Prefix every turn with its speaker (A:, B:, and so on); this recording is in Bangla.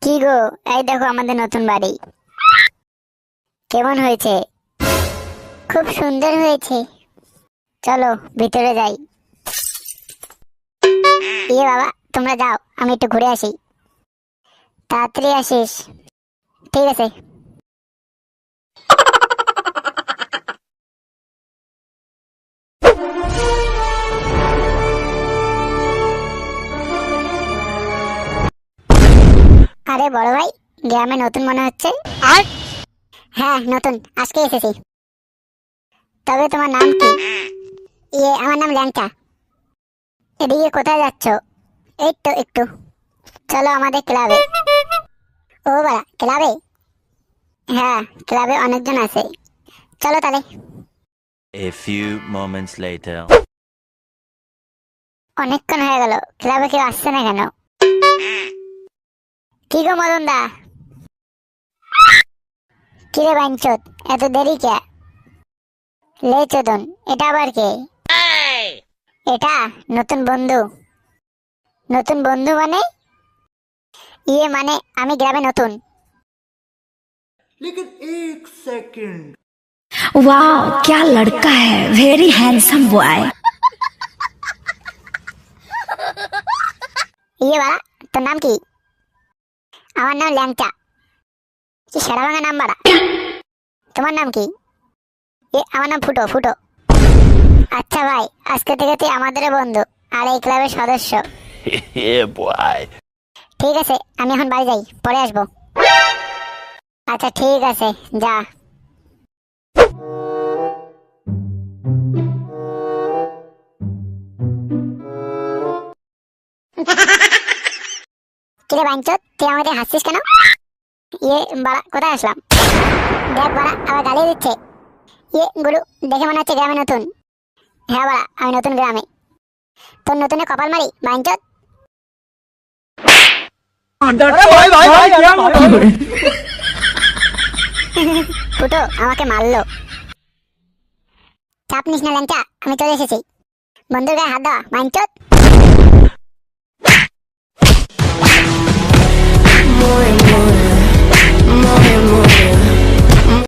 A: কি গো, এই দেখো আমাদের নতুন বাড়ি কেমন হয়েছে? খুব সুন্দর হয়েছে। চলো ভিতরে যাই। ইয়ে বাবা, তোমরা যাও, আমি একটু ঘুরে আসি। তাড়াতাড়ি আসিস। ঠিক আছে। আরে বড় ভাই, গ্রামে নতুন মনে হচ্ছে। আর হ্যাঁ, নতুন, আজকে এসেছি। তবে তোমার নাম কি? আমার নাম ল্যাংচা। এদিকে কোথায় যাচ্ছ? এই তো একটু। চলো আমাদের ক্লাবে। ও বাড়া, ক্লাবে? হ্যাঁ, ক্লাবে অনেকজন আছে। চলো তাহলে।
B: A few moments later.
A: অনেকক্ষণ হয়ে গেল, ক্লাবে কেউ আসছে না কেন? কি গো মদন দা? কিরে বাইনচোদ, এত দেরি কে? লে চোদন, এটা আবার কে? এটা নতুন বন্ধু। নতুন বন্ধু মানে? মানে আমি গ্রামে নতুন।
C: लेकिन एक सेकंड।
D: वाह क्या लड़का है, वेरी हैंडसम बॉय।
A: বাড়া, তোর নাম কি? আমার নাম ল্যাংচা। কি সেরা ভাঙা নাম বাড়া। তোমার নাম কি? আমার নাম ফুটো ফুটো। আচ্ছা ভাই, আজকে থেকে তুই আমাদের বন্ধু আর এই ক্লাবের সদস্য।
B: Yeah, boy.
A: ঠিক আছে, আমি এখন বাড়ি যাই, পরে আসবো। আচ্ছা ঠিক আছে, যা। কিরে বাইনচোদ, তুই আমাদের হাসছিস কেন? বাড়া, কোথায় আসলাম? দেখ বাড়া, আবার গালি দিচ্ছে। গুরু, দেখে মনে হচ্ছে গ্রামে নতুন। হ্যাঁ বাড়া, আমি নতুন গ্রামে। তোর নতুনে কপাল মারি বাইনচোদ। ফুটো আমাকে মারলো। চাপ নিস না ল্যাংচা, আমি চলে এসেছি। বন্ধুর গায়ে হাত দেওয়া বাইনচোদ।
D: More and more, more and more.